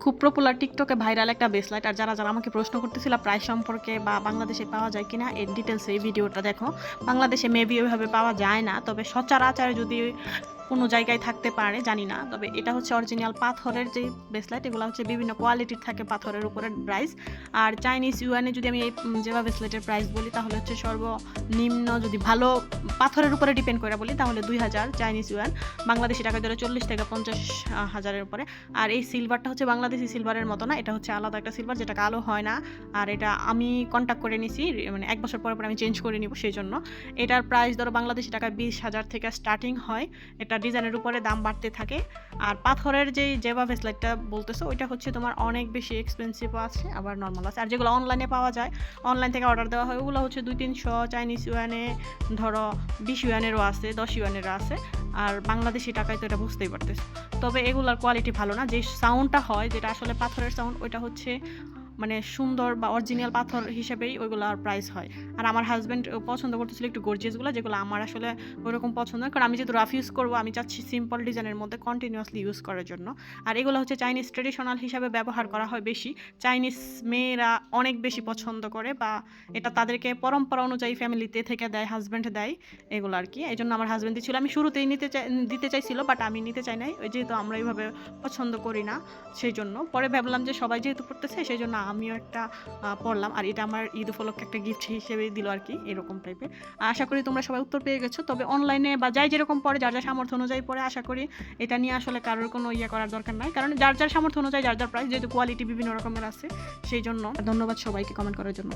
খুব পপুলার টিকটকে ভাইরাল একটা ব্রেসলেট। আর যারা আমাকে প্রশ্ন করতেছিল প্রাইস সম্পর্কে বা বাংলাদেশে পাওয়া যায় কিনা, এর ডিটেলসে এই ভিডিওটা দেখো। বাংলাদেশে মেবি ওইভাবে পাওয়া যায় না, তবে সচরাচর যদি কোনো জায়গায় থাকতে পারে জানি না। তবে এটা হচ্ছে অরিজিনাল পাথরের যে ব্রেসলেট, এগুলো হচ্ছে বিভিন্ন কোয়ালিটির থাকে পাথরের উপরে প্রাইস। আর চাইনিজ ইউয়ানে যদি আমি এই যেভাবে ব্রেসলেটের প্রাইস বলি, তাহলে হচ্ছে সর্বনিম্ন যদি ভালো পাথরের উপরে ডিপেন্ড করে বলি, তাহলে 2000 চাইনিজ ইউয়ান, বাংলাদেশি টাকা ধরে 40 থেকে 50 হাজারের উপরে। আর এই সিলভারটা হচ্ছে বাংলাদেশি সিলভারের মতো না, এটা হচ্ছে আলাদা একটা সিলভার, যেটা কালো হয় না। আর এটা আমি কন্ট্যাক্ট করে নিছি, মানে 1 বছর পরে আমি চেঞ্জ করে নিব, সেই জন্য এটার প্রাইস ধরো বাংলাদেশি টাকায় 20,000 থেকে স্টার্টিং হয়। এটা ডিজাইনের উপরে দাম বাড়তে থাকে। আর পাথরের যেবা ব্রেসলেটটা বলতেছো, ওইটা হচ্ছে তোমার অনেক বেশি এক্সপেন্সিভও আছে, আবার নর্মাল আছে। আর যেগুলো অনলাইনে পাওয়া যায়, অনলাইন থেকে অর্ডার দেওয়া হয়, ওগুলো হচ্ছে 200-300 চাইনিজ ইউয়ানে, ধরো 20 ইউয়ানেরও আছে, 10 ইউয়ানেরও আছে। আর বাংলাদেশি টাকায় তো এটা বুঝতেই পারতেছো। তবে এগুলার কোয়ালিটি ভালো না। যে সাউন্ডটা হয়, যেটা আসলে পাথরের সাউন্ড, ওইটা হচ্ছে মানে সুন্দর বা অরিজিনাল পাথর হিসেবেই ওইগুলোর প্রাইস হয়। আর আমার হাজব্যান্ড পছন্দ করতেছিল একটু গর্জিয়াসগুলো, যেগুলো আমার আসলে ওইরকম পছন্দ নয়, কারণ আমি যেহেতু রাফ ইউজ করবো, আমি চাচ্ছি সিম্পল ডিজাইনের মধ্যে কন্টিনিউয়াসলি ইউজ করার জন্য। আর এগুলো হচ্ছে চাইনিজ ট্রেডিশনাল হিসাবে ব্যবহার করা হয় বেশি। চাইনিজ মেয়েরা অনেক বেশি পছন্দ করে, বা এটা তাদেরকে পরম্পরা অনুযায়ী ফ্যামিলিতে থেকে দেয়, হাজব্যান্ড দেয় এগুলো আর কি। এই জন্য আমার হাজব্যান্ড ছিল, আমি শুরুতেই দিতে চাইছিল, বাট আমি নিতে চাই নাই, যেহেতু আমরা এইভাবে পছন্দ করি না। সেই জন্য পরে ভাবলাম যে সবাই যেহেতু পড়তেছে, সেই জন্য আমিও একটা পড়লাম। আর এটা আমার ঈদ উপলক্ষে একটা গিফট হিসেবে দিল আর কি, এরকম টাইপের। আশা করি তোমরা সবাই উত্তর পেয়ে গেছো। তবে অনলাইনে বা যাই যেরকম পড়ে, যার যার সামর্থ্য অনুযায়ী পড়ে, আশা করি এটা নিয়ে আসলে কারোর কোনো করার দরকার নাই, কারণ যার যার সামর্থ্য অনুযায়ী যার যার প্রাইস, যেহেতু কোয়ালিটি বিভিন্ন রকমের আছে। সেই জন্য ধন্যবাদ সবাইকে কমেন্ট করার জন্য।